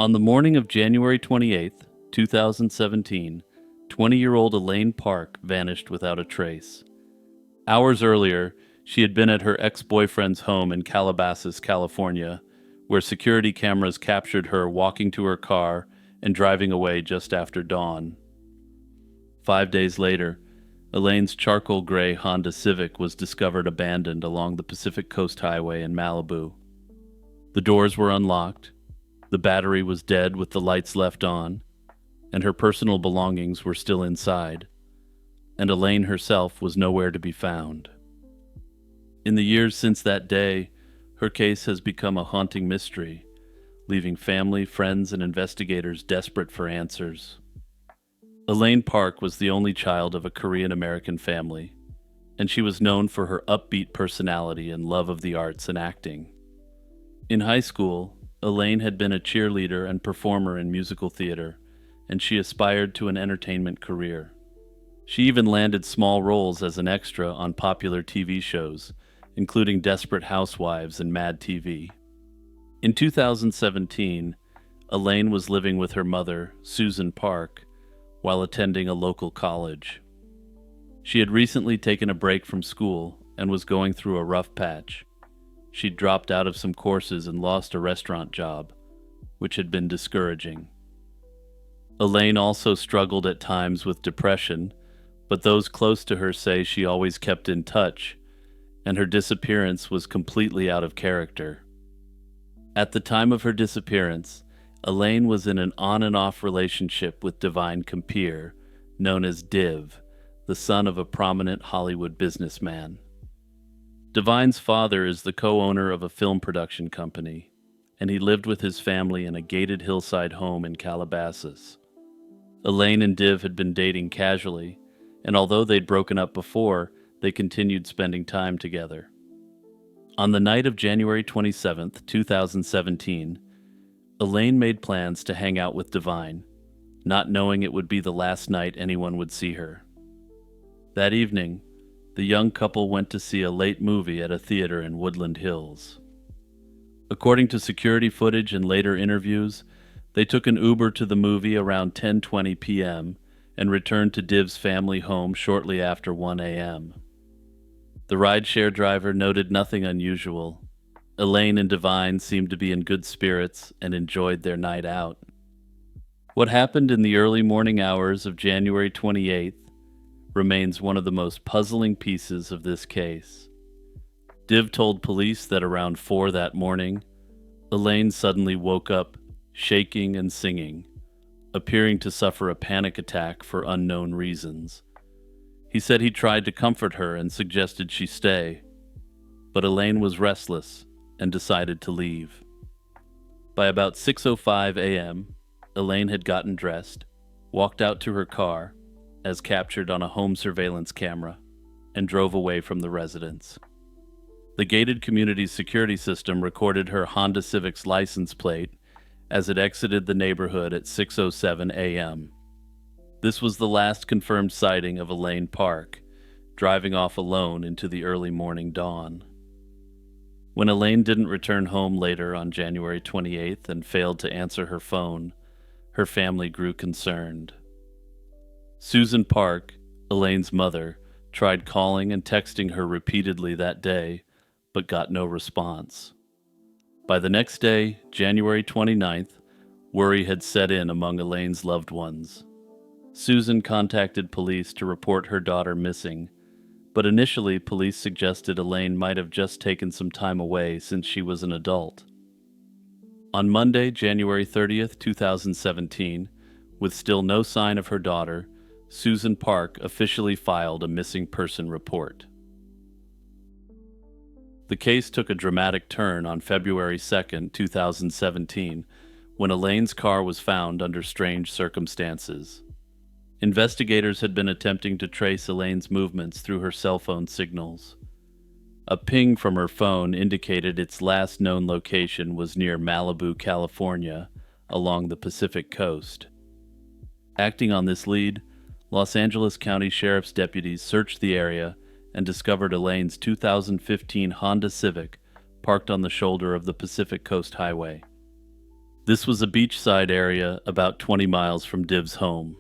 On the morning of January 28th, 2017, 20-year-old Elaine Park vanished without a trace. Hours earlier, she had been at her ex-boyfriend's home in Calabasas, California, where security cameras captured her walking to her car and driving away just after dawn. 5 days later, Elaine's charcoal gray Honda Civic was discovered abandoned along the Pacific Coast Highway in Malibu. The doors were unlocked, the battery was dead with the lights left on, and her personal belongings were still inside, and Elaine herself was nowhere to be found. In the years since that day, her case has become a haunting mystery, leaving family, friends, and investigators desperate for answers. Elaine Park was the only child of a Korean-American family, and she was known for her upbeat personality and love of the arts and acting. In high school, Elaine had been a cheerleader and performer in musical theater, and she aspired to an entertainment career. She even landed small roles as an extra on popular TV shows, including Desperate Housewives and Mad TV. In 2017, Elaine was living with her mother, Susan Park, while attending a local college. She had recently taken a break from school and was going through a rough patch. She'd dropped out of some courses and lost a restaurant job, which had been discouraging. Elaine also struggled at times with depression, but those close to her say she always kept in touch, and her disappearance was completely out of character. At the time of her disappearance, Elaine was in an on-and-off relationship with Divine Compeer, known as Div, the son of a prominent Hollywood businessman. Divine's father is the co-owner of a film production company, and he lived with his family in a gated hillside home in Calabasas. Elaine and Div had been dating casually, and although they'd broken up before, they continued spending time together. On the night of January 27th, 2017, Elaine made plans to hang out with Divine, not knowing it would be the last night anyone would see her. That evening, the young couple went to see a late movie at a theater in Woodland Hills. According to security footage and later interviews, they took an Uber to the movie around 10:20 p.m. and returned to Div's family home shortly after 1 a.m. The rideshare driver noted nothing unusual. Elaine and Divine seemed to be in good spirits and enjoyed their night out. What happened in the early morning hours of January 28th remains one of the most puzzling pieces of this case. Div told police that around 4 that morning, Elaine suddenly woke up, shaking and singing, appearing to suffer a panic attack for unknown reasons. He said he tried to comfort her and suggested she stay, but Elaine was restless and decided to leave. By about 6:05 a.m., Elaine had gotten dressed, walked out to her car, as captured on a home surveillance camera, and drove away from the residence. The gated community's security system recorded her Honda Civic's license plate as it exited the neighborhood at 6:07 a.m. This was the last confirmed sighting of Elaine Park, driving off alone into the early morning dawn. When Elaine didn't return home later on January 28th and failed to answer her phone, her family grew concerned. Susan Park, Elaine's mother, tried calling and texting her repeatedly that day, but got no response. By the next day, January 29th, worry had set in among Elaine's loved ones. Susan contacted police to report her daughter missing, but initially police suggested Elaine might have just taken some time away since she was an adult. On Monday, January 30th, 2017, with still no sign of her daughter, Susan Park officially filed a missing person report. The case took a dramatic turn on February 2nd, 2017, when Elaine's car was found under strange circumstances. Investigators had been attempting to trace Elaine's movements through her cell phone signals. A ping from her phone indicated its last known location was near Malibu, California, along the Pacific coast. Acting on this lead, Los Angeles County Sheriff's deputies searched the area and discovered Elaine's 2015 Honda Civic parked on the shoulder of the Pacific Coast Highway. This was a beachside area about 20 miles from Div's home.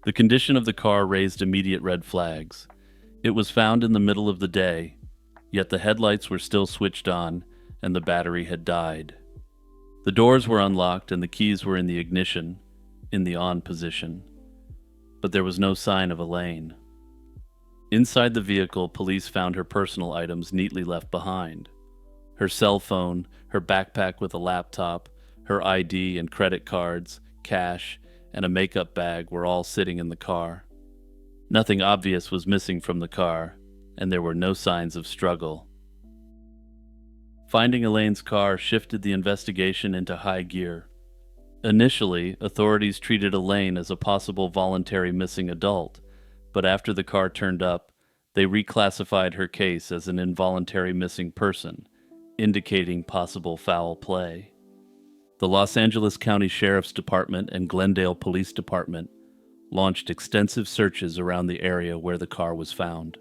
The condition of the car raised immediate red flags. It was found in the middle of the day, yet the headlights were still switched on and the battery had died. The doors were unlocked and the keys were in the ignition, in the on position. But there was no sign of Elaine. Inside the vehicle, police found her personal items neatly left behind. Her cell phone, her backpack with a laptop, her ID and credit cards, cash, and a makeup bag were all sitting in the car. Nothing obvious was missing from the car, and there were no signs of struggle. Finding Elaine's car shifted the investigation into high gear. Initially, authorities treated Elaine as a possible voluntary missing adult, but after the car turned up, they reclassified her case as an involuntary missing person, indicating possible foul play. The Los Angeles County Sheriff's Department and Glendale Police Department launched extensive searches around the area where the car was found.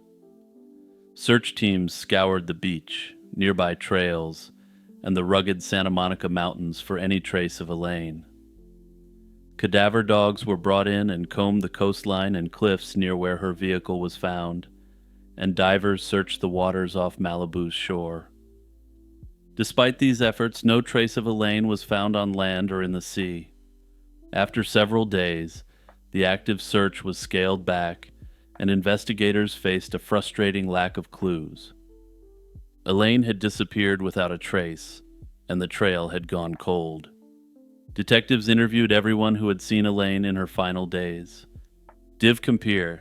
Search teams scoured the beach, nearby trails, and the rugged Santa Monica Mountains for any trace of Elaine. Cadaver dogs were brought in and combed the coastline and cliffs near where her vehicle was found, and divers searched the waters off Malibu's shore. Despite these efforts, no trace of Elaine was found on land or in the sea. After several days, the active search was scaled back, and investigators faced a frustrating lack of clues. Elaine had disappeared without a trace, and the trail had gone cold. Detectives interviewed everyone who had seen Elaine in her final days. Div Compier,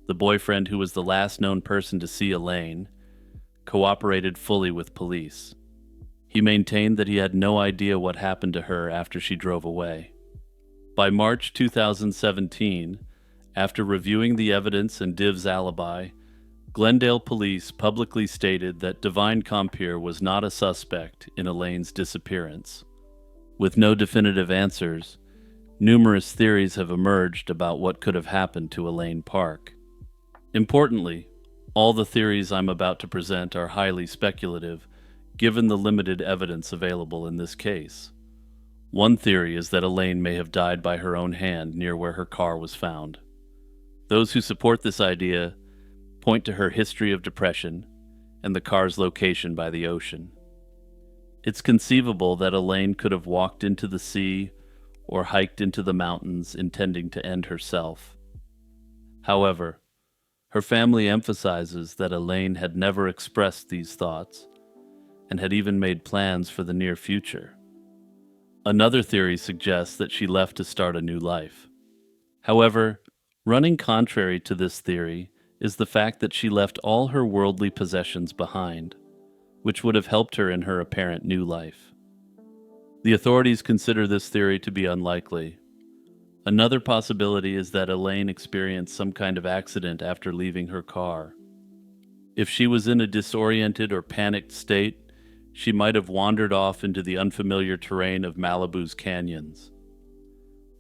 the boyfriend who was the last known person to see Elaine, cooperated fully with police. He maintained that he had no idea what happened to her after she drove away. By March 2017, after reviewing the evidence and Div's alibi, Glendale police publicly stated that Divine Compier was not a suspect in Elaine's disappearance. With no definitive answers, numerous theories have emerged about what could have happened to Elaine Park. Importantly, all the theories I'm about to present are highly speculative, given the limited evidence available in this case. One theory is that Elaine may have died by her own hand near where her car was found. Those who support this idea point to her history of depression and the car's location by the ocean. It's conceivable that Elaine could have walked into the sea or hiked into the mountains intending to end herself. However, her family emphasizes that Elaine had never expressed these thoughts and had even made plans for the near future. Another theory suggests that she left to start a new life. However, running contrary to this theory is the fact that she left all her worldly possessions behind, which would have helped her in her apparent new life. The authorities consider this theory to be unlikely. Another possibility is that Elaine experienced some kind of accident after leaving her car. If she was in a disoriented or panicked state, she might have wandered off into the unfamiliar terrain of Malibu's canyons.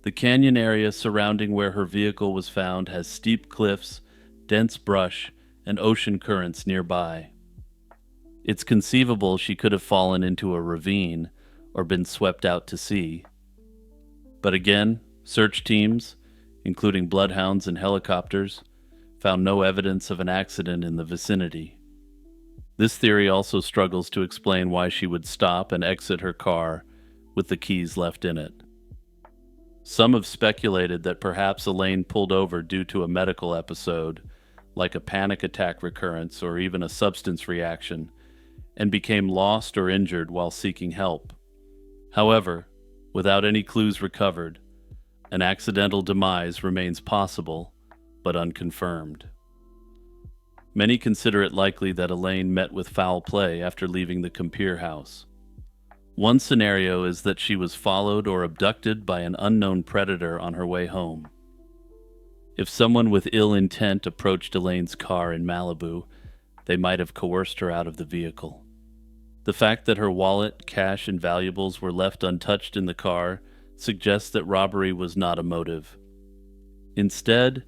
The canyon area surrounding where her vehicle was found has steep cliffs, dense brush, and ocean currents nearby. It's conceivable she could have fallen into a ravine or been swept out to sea. But again, search teams, including bloodhounds and helicopters, found no evidence of an accident in the vicinity. This theory also struggles to explain why she would stop and exit her car with the keys left in it. Some have speculated that perhaps Elaine pulled over due to a medical episode, like a panic attack recurrence or even a substance reaction, and became lost or injured while seeking help. However, without any clues recovered, an accidental demise remains possible, but unconfirmed. Many consider it likely that Elaine met with foul play after leaving the Compier house. One scenario is that she was followed or abducted by an unknown predator on her way home. If someone with ill intent approached Elaine's car in Malibu, they might have coerced her out of the vehicle. The fact that her wallet, cash, and valuables were left untouched in the car suggests that robbery was not a motive. Instead,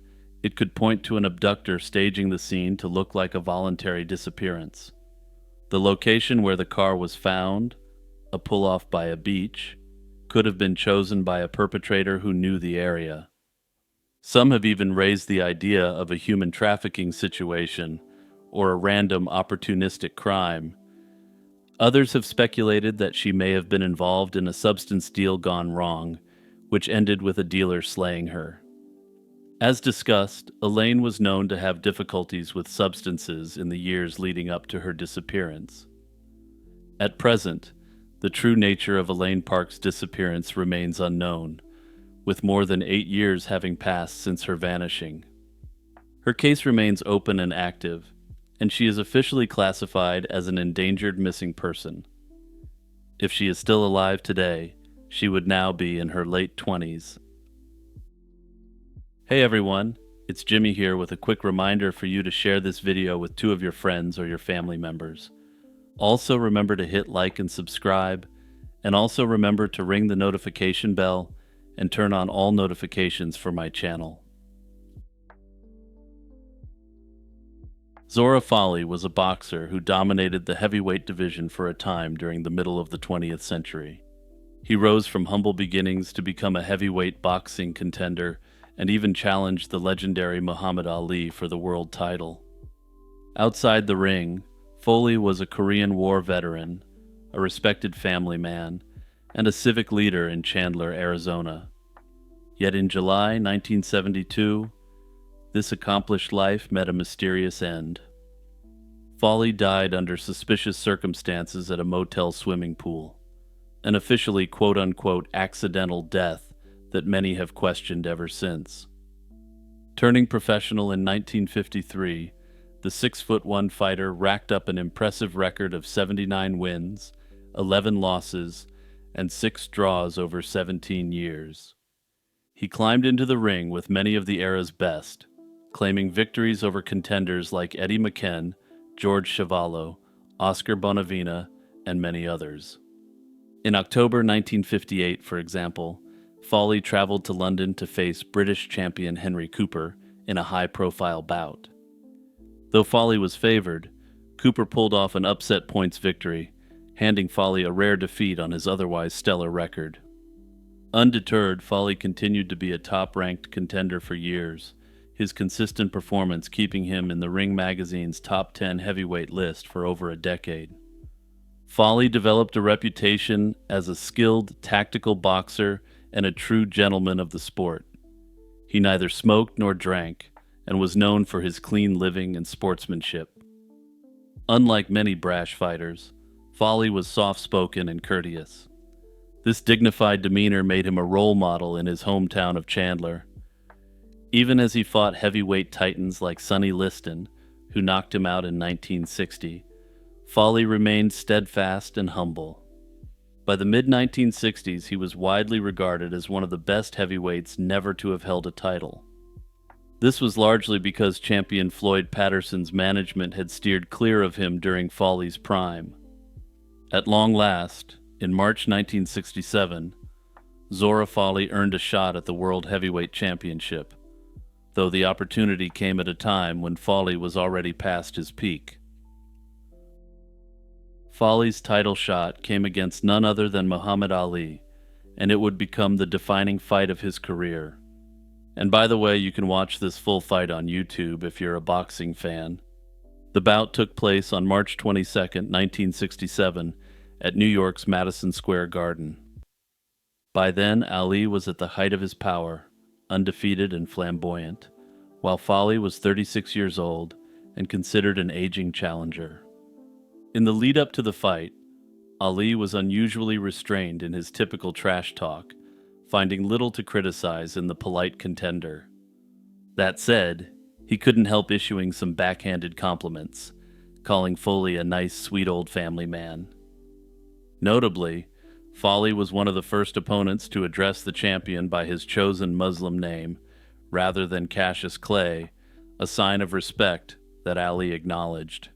it could point to an abductor staging the scene to look like a voluntary disappearance. The location where the car was found, a pull-off by a beach, could have been chosen by a perpetrator who knew the area. Some have even raised the idea of a human trafficking situation or a random opportunistic crime. Others have speculated that she may have been involved in a substance deal gone wrong, which ended with a dealer slaying her. As discussed, Elaine was known to have difficulties with substances in the years leading up to her disappearance. At present, the true nature of Elaine Park's disappearance remains unknown, with more than 8 years having passed since her vanishing. Her case remains open and active, and she is officially classified as an endangered missing person. If she is still alive today, she would now be in her late 20s. Hey everyone, it's Jimmy here with a quick reminder for you to share this video with 2 of your friends or your family members. Also remember to hit like and subscribe, and also remember to ring the notification bell and turn on all notifications for my channel. Zora Fawley was a boxer who dominated the heavyweight division for a time during the middle of the 20th century. He rose from humble beginnings to become a heavyweight boxing contender and even challenged the legendary Muhammad Ali for the world title. Outside the ring, Foley was a Korean War veteran, a respected family man, and a civic leader in Chandler, Arizona. Yet in July 1972, this accomplished life met a mysterious end. Fawley died under suspicious circumstances at a motel swimming pool, an officially quote-unquote accidental death that many have questioned ever since. Turning professional in 1953, the 6'1" fighter racked up an impressive record of 79 wins, 11 losses, and 6 draws over 17 years. He climbed into the ring with many of the era's best, claiming victories over contenders like Eddie McKen, George Chuvalo, Oscar Bonavena, and many others. In October 1958, for example, Fawley traveled to London to face British champion Henry Cooper in a high-profile bout. Though Fawley was favored, Cooper pulled off an upset points victory, handing Fawley a rare defeat on his otherwise stellar record. Undeterred, Fawley continued to be a top-ranked contender for years, his consistent performance keeping him in the Ring magazine's top 10 heavyweight list for over a decade. Fawley developed a reputation as a skilled, tactical boxer and a true gentleman of the sport. He neither smoked nor drank, and was known for his clean living and sportsmanship. Unlike many brash fighters, Fawley was soft-spoken and courteous. This dignified demeanor made him a role model in his hometown of Chandler. Even as he fought heavyweight titans like Sonny Liston, who knocked him out in 1960, Fawley remained steadfast and humble. By the mid-1960s, he was widely regarded as one of the best heavyweights never to have held a title. This was largely because champion Floyd Patterson's management had steered clear of him during Fawley's prime. At long last, in March 1967, Zora Fawley earned a shot at the World Heavyweight Championship, though the opportunity came at a time when Fawley was already past his peak. Fawley's title shot came against none other than Muhammad Ali, and it would become the defining fight of his career. And by the way, you can watch this full fight on YouTube if you're a boxing fan. The bout took place on March 22, 1967, at New York's Madison Square Garden. By then, Ali was at the height of his power, undefeated and flamboyant, while Fawley was 36 years old and considered an aging challenger. In the lead-up to the fight, Ali was unusually restrained in his typical trash talk, finding little to criticize in the polite contender. That said, he couldn't help issuing some backhanded compliments, calling Foley a nice, sweet old family man. Notably, Fawley was one of the first opponents to address the champion by his chosen Muslim name, rather than Cassius Clay, a sign of respect that Ali acknowledged.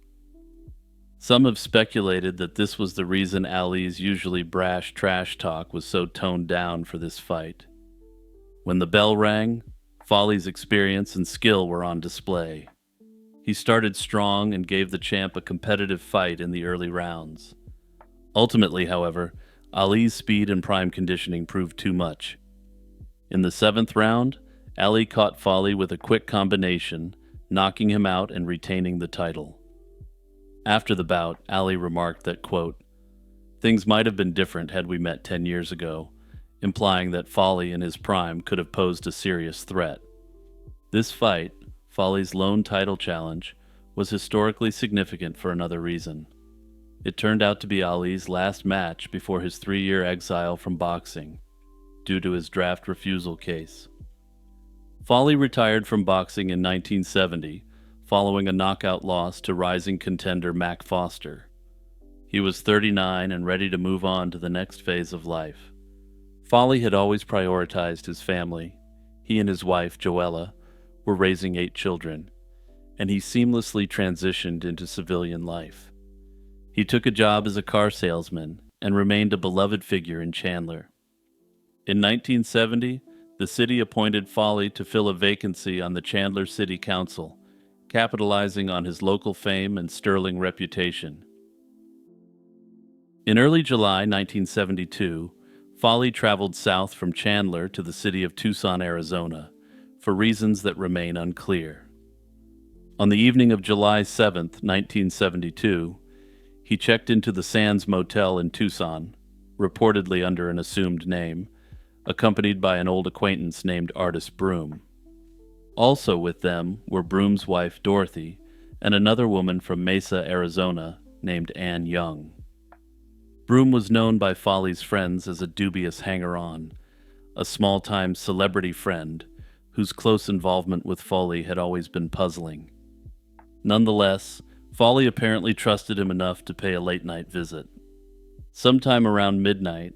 Some have speculated that this was the reason Ali's usually brash trash talk was so toned down for this fight. When the bell rang, Fawley's experience and skill were on display. He started strong and gave the champ a competitive fight in the early rounds. Ultimately, however, Ali's speed and prime conditioning proved too much. In the seventh round, Ali caught Folly with a quick combination, knocking him out and retaining the title. After the bout, Ali remarked that, quote, "Things might have been different had we met 10 years ago," implying that Folly in his prime could have posed a serious threat. This fight, Folly's lone title challenge, was historically significant for another reason. It turned out to be Ali's last match before his 3-year exile from boxing, due to his draft refusal case. Folly retired from boxing in 1970, following a knockout loss to rising contender Mac Foster. He was 39 and ready to move on to the next phase of life. Folly had always prioritized his family. He and his wife, Joella, were raising 8 children, and he seamlessly transitioned into civilian life. He took a job as a car salesman and remained a beloved figure in Chandler. In 1970, the city appointed Folly to fill a vacancy on the Chandler City Council, capitalizing on his local fame and sterling reputation. In early July 1972, Folly traveled south from Chandler to the city of Tucson, Arizona, for reasons that remain unclear. On the evening of July 7, 1972, he checked into the Sands Motel in Tucson, reportedly under an assumed name, accompanied by an old acquaintance named Artis Broom. Also with them were Broom's wife Dorothy and another woman from Mesa, Arizona, named Ann Young. Broom was known by Folly's friends as a dubious hanger-on, a small-time celebrity friend whose close involvement with Folly had always been puzzling. Nonetheless, Folly apparently trusted him enough to pay a late-night visit. Sometime around midnight,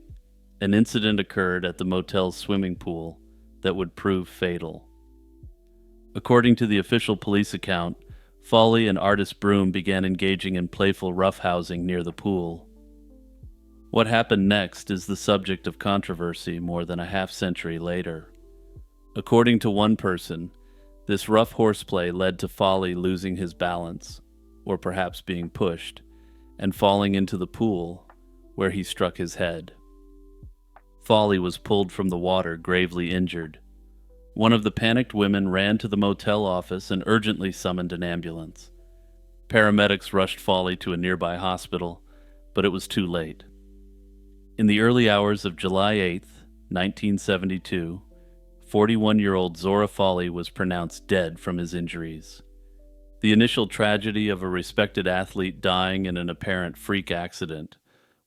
an incident occurred at the motel's swimming pool that would prove fatal. According to the official police account, Folly and Artis Broom began engaging in playful roughhousing near the pool. What happened next is the subject of controversy more than a half-century later. According to one person, this rough horseplay led to Folly losing his balance, or perhaps being pushed, and falling into the pool, where he struck his head. Folly was pulled from the water, gravely injured. One of the panicked women ran to the motel office and urgently summoned an ambulance. Paramedics rushed Folly to a nearby hospital, but it was too late. In the early hours of July 8, 1972, 41-year-old Zora Folly was pronounced dead from his injuries. The initial tragedy of a respected athlete dying in an apparent freak accident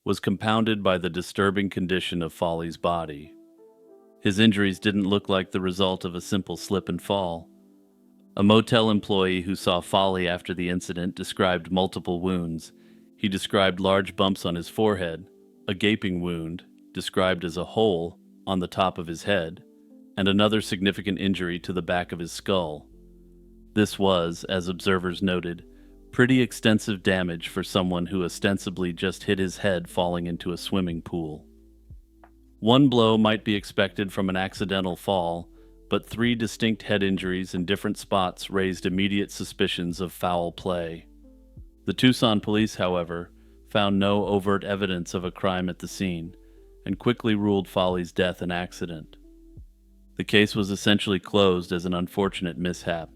was compounded by the disturbing condition of Folly's body. His injuries didn't look like the result of a simple slip and fall. A motel employee who saw Folly after the incident described multiple wounds. He described large bumps on his forehead, a gaping wound, described as a hole on the top of his head, and another significant injury to the back of his skull. This was, as observers noted, pretty extensive damage for someone who ostensibly just hit his head falling into a swimming pool. One blow might be expected from an accidental fall, but 3 distinct head injuries in different spots raised immediate suspicions of foul play. The Tucson police, however, found no overt evidence of a crime at the scene, and quickly ruled Folly's death an accident. The case was essentially closed as an unfortunate mishap.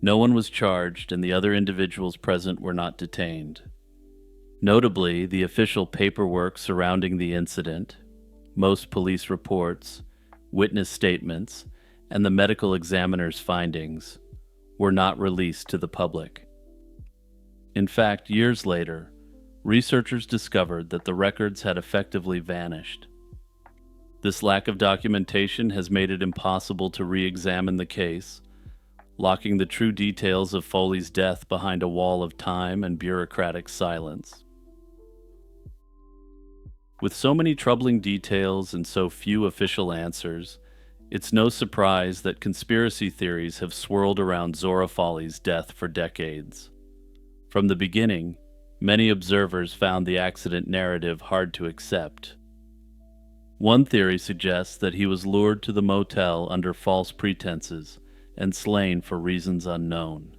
No one was charged, and the other individuals present were not detained. Notably, the official paperwork surrounding the incident, most police reports, witness statements, and the medical examiner's findings were not released to the public. In fact, years later, researchers discovered that the records had effectively vanished. This lack of documentation has made it impossible to re-examine the case, locking the true details of Foley's death behind a wall of time and bureaucratic silence. With so many troubling details and so few official answers, it's no surprise that conspiracy theories have swirled around Zora Foley's death for decades. From the beginning, many observers found the accident narrative hard to accept. One theory suggests that he was lured to the motel under false pretenses and slain for reasons unknown.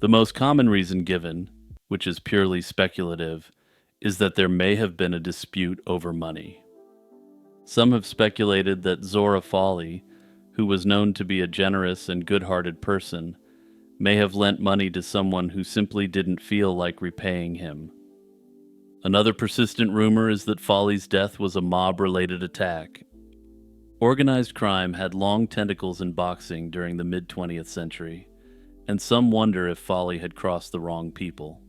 The most common reason given, which is purely speculative, is that there may have been a dispute over money. Some have speculated that Zora Fawley, who was known to be a generous and good-hearted person, may have lent money to someone who simply didn't feel like repaying him. Another persistent rumor is that Fawley's death was a mob-related attack. Organized crime had long tentacles in boxing during the mid-20th century, and some wonder if Fawley had crossed the wrong people.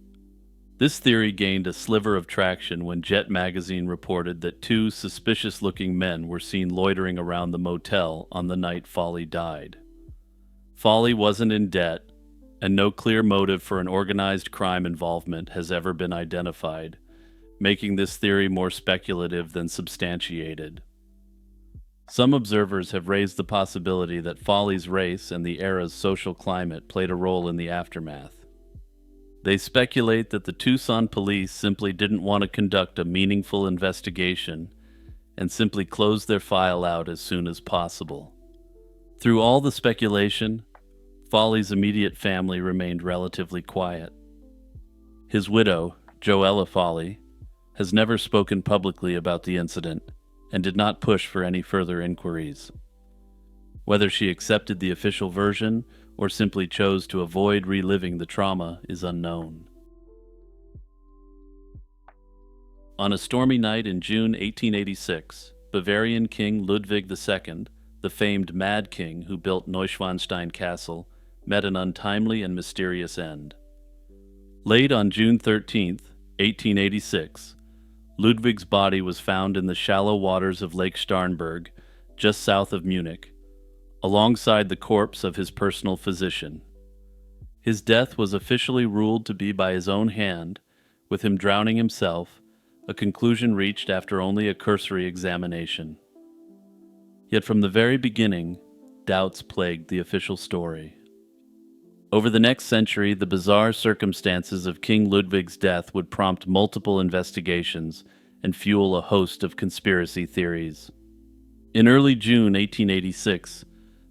This theory gained a sliver of traction when Jet magazine reported that two suspicious-looking men were seen loitering around the motel on the night Fawley died. Fawley wasn't in debt, and no clear motive for an organized crime involvement has ever been identified, making this theory more speculative than substantiated. Some observers have raised the possibility that Fawley's race and the era's social climate played a role in the aftermath. They speculate that the Tucson police simply didn't want to conduct a meaningful investigation and simply closed their file out as soon as possible. Through all the speculation, Fawley's immediate family remained relatively quiet. His widow, Joella Fawley, has never spoken publicly about the incident and did not push for any further inquiries. Whether she accepted the official version or simply chose to avoid reliving the trauma is unknown. On a stormy night in June 1886, Bavarian King Ludwig II, the famed Mad King who built Neuschwanstein Castle, met an untimely and mysterious end. Late on June 13, 1886, Ludwig's body was found in the shallow waters of Lake Starnberg, just south of Munich, alongside the corpse of his personal physician. His death was officially ruled to be by his own hand, with him drowning himself, a conclusion reached after only a cursory examination. Yet from the very beginning, doubts plagued the official story. Over the next century, the bizarre circumstances of King Ludwig's death would prompt multiple investigations and fuel a host of conspiracy theories. In early June 1886,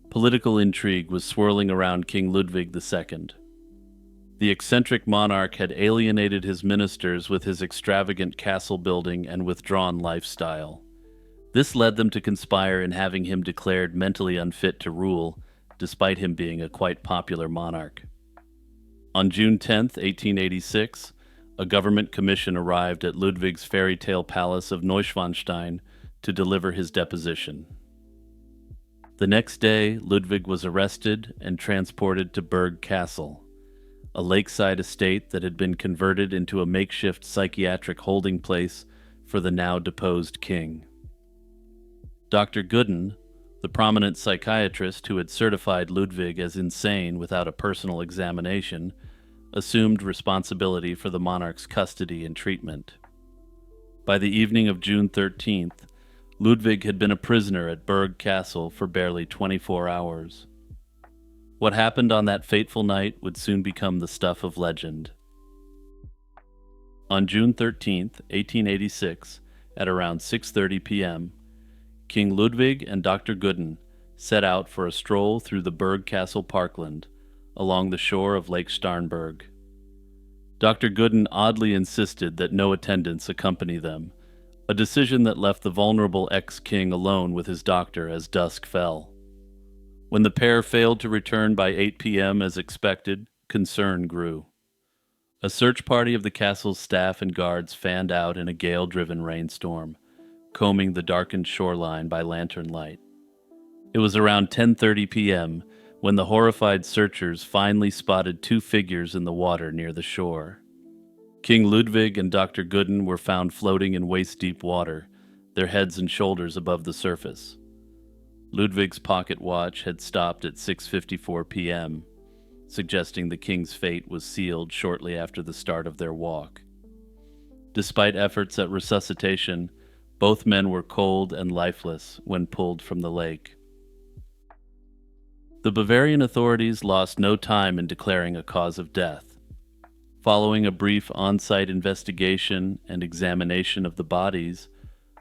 political intrigue was swirling around King Ludwig II. The eccentric monarch had alienated his ministers with his extravagant castle building and withdrawn lifestyle. This led them to conspire in having him declared mentally unfit to rule, despite him being a quite popular monarch. On June 10, 1886, a government commission arrived at Ludwig's fairy tale palace of Neuschwanstein to deliver his deposition. The next day, Ludwig was arrested and transported to Berg Castle, a lakeside estate that had been converted into a makeshift psychiatric holding place for the now deposed king. Dr. Gooden, the prominent psychiatrist who had certified Ludwig as insane without a personal examination, assumed responsibility for the monarch's custody and treatment. By the evening of June 13th, Ludwig had been a prisoner at Berg Castle for barely 24 hours. What happened on that fateful night would soon become the stuff of legend. On June 13, 1886, at around 6:30 p.m., King Ludwig and Dr. Gooden set out for a stroll through the Berg Castle parkland along the shore of Lake Starnberg. Dr. Gooden oddly insisted that no attendants accompany them, a decision that left the vulnerable ex-king alone with his doctor as dusk fell. When the pair failed to return by 8 p.m. as expected, concern grew. A search party of the castle's staff and guards fanned out in a gale-driven rainstorm, combing the darkened shoreline by lantern light. It was around 10:30 p.m. when the horrified searchers finally spotted two figures in the water near the shore. King Ludwig and Dr. Gooden were found floating in waist-deep water, their heads and shoulders above the surface. Ludwig's pocket watch had stopped at 6:54 p.m., suggesting the king's fate was sealed shortly after the start of their walk. Despite efforts at resuscitation, both men were cold and lifeless when pulled from the lake. The Bavarian authorities lost no time in declaring a cause of death. Following a brief on-site investigation and examination of the bodies,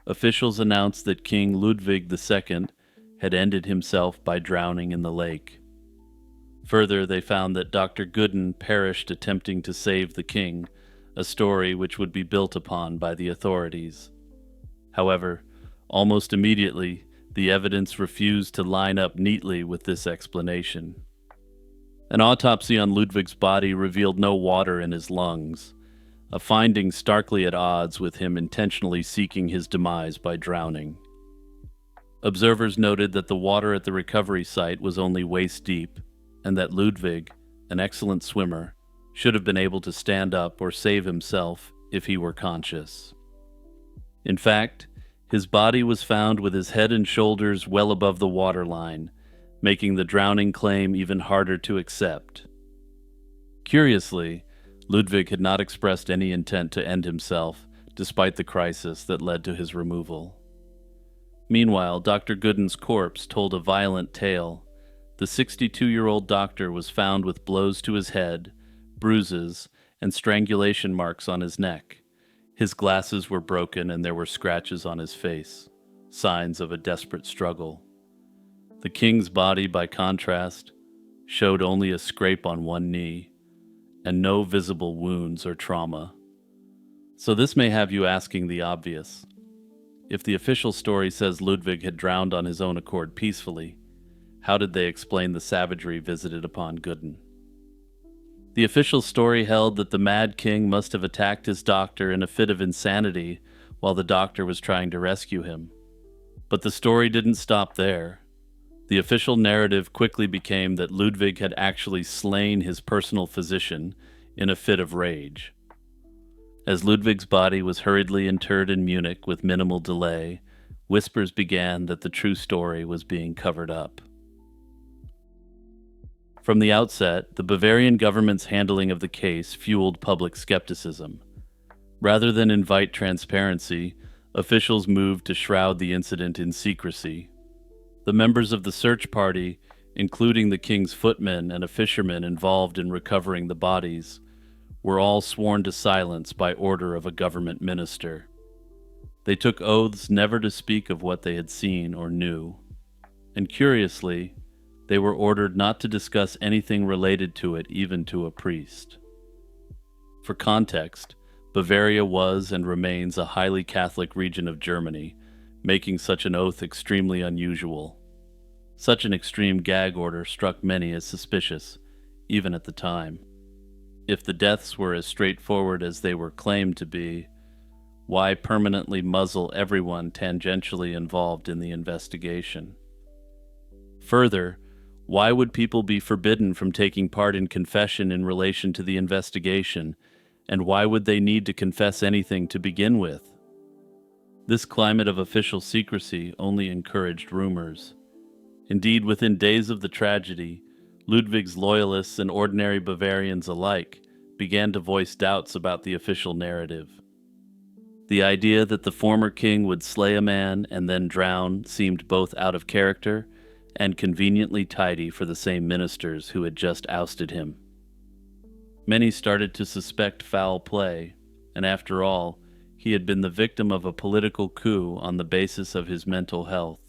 officials announced that King Ludwig II had ended himself by drowning in the lake. Further, they found that Dr. Gooden perished attempting to save the king, a story which would be built upon by the authorities. However, almost immediately, the evidence refused to line up neatly with this explanation. An autopsy on Ludwig's body revealed no water in his lungs, a finding starkly at odds with him intentionally seeking his demise by drowning. Observers noted that the water at the recovery site was only waist deep, and that Ludwig, an excellent swimmer, should have been able to stand up or save himself if he were conscious. In fact, his body was found with his head and shoulders well above the waterline, making the drowning claim even harder to accept. Curiously, Ludwig had not expressed any intent to end himself, despite the crisis that led to his removal. Meanwhile, Dr. Gooden's corpse told a violent tale. The 62-year-old doctor was found with blows to his head, bruises, and strangulation marks on his neck. His glasses were broken and there were scratches on his face, signs of a desperate struggle. The king's body, by contrast, showed only a scrape on one knee, and no visible wounds or trauma. So this may have you asking the obvious. If the official story says Ludwig had drowned on his own accord peacefully, how did they explain the savagery visited upon Gooden? The official story held that the Mad King must have attacked his doctor in a fit of insanity while the doctor was trying to rescue him. But the story didn't stop there. The official narrative quickly became that Ludwig had actually slain his personal physician in a fit of rage. As Ludwig's body was hurriedly interred in Munich with minimal delay, whispers began that the true story was being covered up. From the outset, the Bavarian government's handling of the case fueled public skepticism. Rather than invite transparency, officials moved to shroud the incident in secrecy. The members of the search party, including the king's footmen and a fisherman involved in recovering the bodies, were all sworn to silence by order of a government minister. They took oaths never to speak of what they had seen or knew. And curiously, they were ordered not to discuss anything related to it, even to a priest. For context, Bavaria was and remains a highly Catholic region of Germany, making such an oath extremely unusual. Such an extreme gag order struck many as suspicious, even at the time. If the deaths were as straightforward as they were claimed to be, why permanently muzzle everyone tangentially involved in the investigation? Further, why would people be forbidden from taking part in confession in relation to the investigation, and why would they need to confess anything to begin with? This climate of official secrecy only encouraged rumors. Indeed, within days of the tragedy, Ludwig's loyalists and ordinary Bavarians alike began to voice doubts about the official narrative. The idea that the former king would slay a man and then drown seemed both out of character and conveniently tidy for the same ministers who had just ousted him. Many started to suspect foul play, and after all, he had been the victim of a political coup on the basis of his mental health.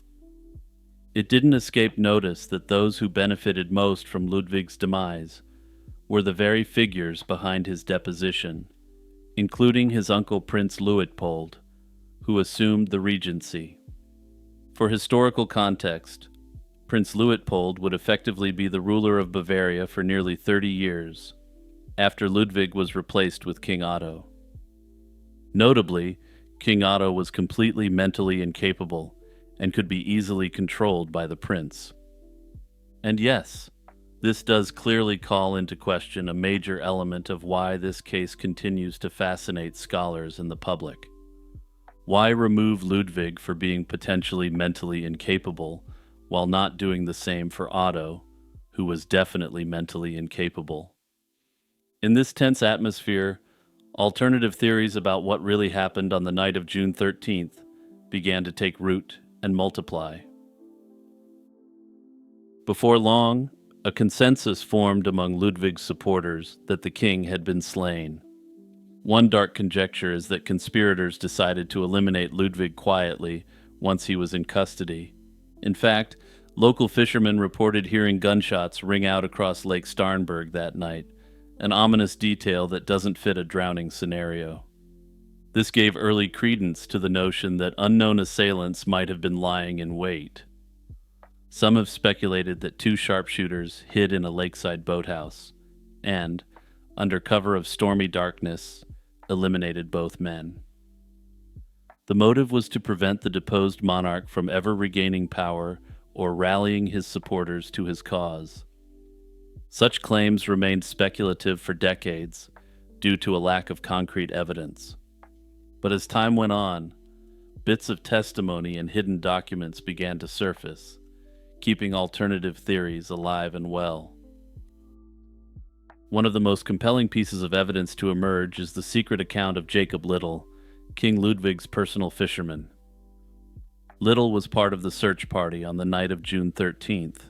It didn't escape notice that those who benefited most from Ludwig's demise were the very figures behind his deposition, including his uncle Prince Luitpold, who assumed the regency. For historical context, Prince Luitpold would effectively be the ruler of Bavaria for nearly 30 years, after Ludwig was replaced with King Otto. Notably, King Otto was completely mentally incapable and could be easily controlled by the prince. And yes, this does clearly call into question a major element of why this case continues to fascinate scholars and the public. Why remove Ludwig for being potentially mentally incapable while not doing the same for Otto, who was definitely mentally incapable? In this tense atmosphere, alternative theories about what really happened on the night of June 13th began to take root and multiply. Before long, a consensus formed among Ludwig's supporters that the king had been slain. One dark conjecture is that conspirators decided to eliminate Ludwig quietly once he was in custody. In fact, local fishermen reported hearing gunshots ring out across Lake Starnberg that night, an ominous detail that doesn't fit a drowning scenario. This gave early credence to the notion that unknown assailants might have been lying in wait. Some have speculated that two sharpshooters hid in a lakeside boathouse and, under cover of stormy darkness, eliminated both men. The motive was to prevent the deposed monarch from ever regaining power or rallying his supporters to his cause. Such claims remained speculative for decades due to a lack of concrete evidence. But as time went on, bits of testimony and hidden documents began to surface, keeping alternative theories alive and well. One of the most compelling pieces of evidence to emerge is the secret account of Jacob Little, King Ludwig's personal fisherman. Little was part of the search party on the night of June 13th,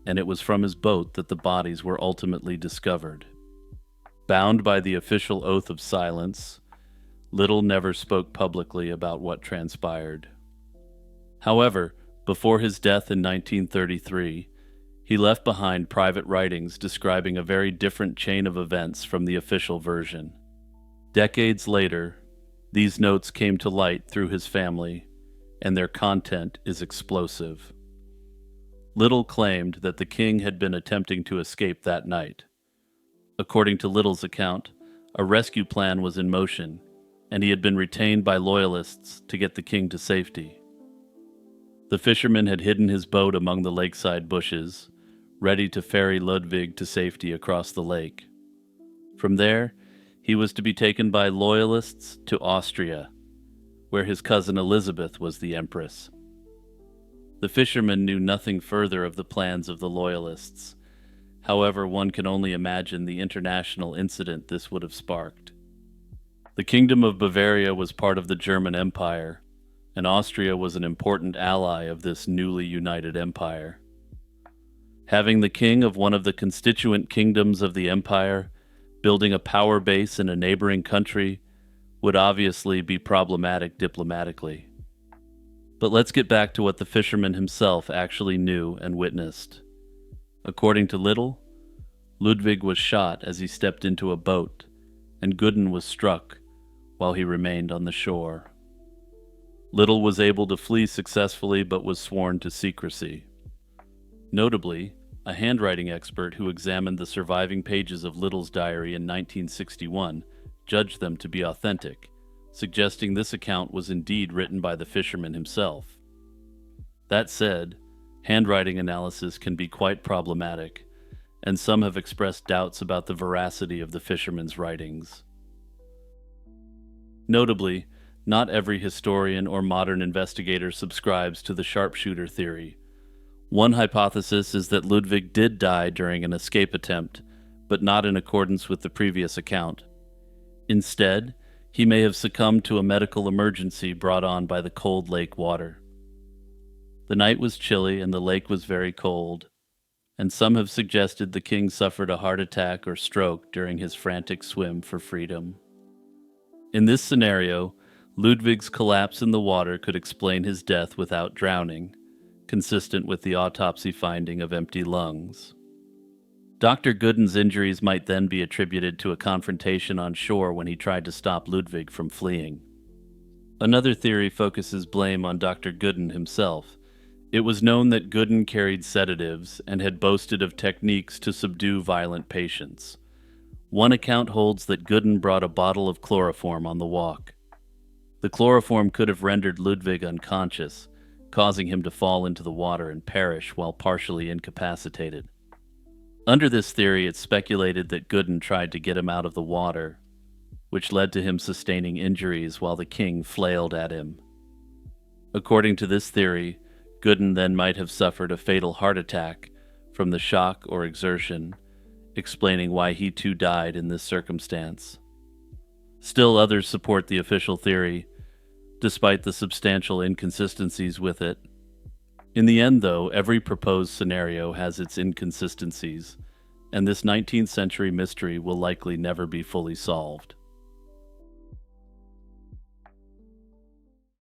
and it was from his boat that the bodies were ultimately discovered. Bound by the official oath of silence, Little never spoke publicly about what transpired. However, before his death in 1933, he left behind private writings describing a very different chain of events from the official version. Decades later, these notes came to light through his family, and their content is explosive. Little claimed that the king had been attempting to escape that night. According to Little's account, a rescue plan was in motion, and he had been retained by loyalists to get the king to safety. The fisherman had hidden his boat among the lakeside bushes, ready to ferry Ludwig to safety across the lake. From there, he was to be taken by loyalists to Austria, where his cousin Elizabeth was the empress. The fisherman knew nothing further of the plans of the loyalists. However, one can only imagine the international incident this would have sparked. The Kingdom of Bavaria was part of the German Empire, and Austria was an important ally of this newly united empire. Having the king of one of the constituent kingdoms of the empire building a power base in a neighboring country would obviously be problematic diplomatically. But let's get back to what the fisherman himself actually knew and witnessed. According to Little, Ludwig was shot as he stepped into a boat, and Gooden was struck while he remained on the shore. Little was able to flee successfully but was sworn to secrecy. Notably, a handwriting expert who examined the surviving pages of Little's diary in 1961 judged them to be authentic, suggesting this account was indeed written by the fisherman himself. That said, handwriting analysis can be quite problematic, and some have expressed doubts about the veracity of the fisherman's writings. Notably, not every historian or modern investigator subscribes to the sharpshooter theory. One hypothesis is that Ludwig did die during an escape attempt, but not in accordance with the previous account. Instead, he may have succumbed to a medical emergency brought on by the cold lake water. The night was chilly and the lake was very cold, and some have suggested the king suffered a heart attack or stroke during his frantic swim for freedom. In this scenario, Ludwig's collapse in the water could explain his death without drowning, consistent with the autopsy finding of empty lungs. Dr. Gooden's injuries might then be attributed to a confrontation on shore when he tried to stop Ludwig from fleeing. Another theory focuses blame on Dr. Gooden himself. It was known that Gooden carried sedatives and had boasted of techniques to subdue violent patients. One account holds that Gooden brought a bottle of chloroform on the walk. The chloroform could have rendered Ludwig unconscious, causing him to fall into the water and perish while partially incapacitated. Under this theory, it's speculated that Gooden tried to get him out of the water, which led to him sustaining injuries while the king flailed at him. According to this theory, Gooden then might have suffered a fatal heart attack from the shock or exertion, explaining why he too died in this circumstance. Still, others support the official theory, despite the substantial inconsistencies with it. In the end, though, every proposed scenario has its inconsistencies, and this 19th century mystery will likely never be fully solved.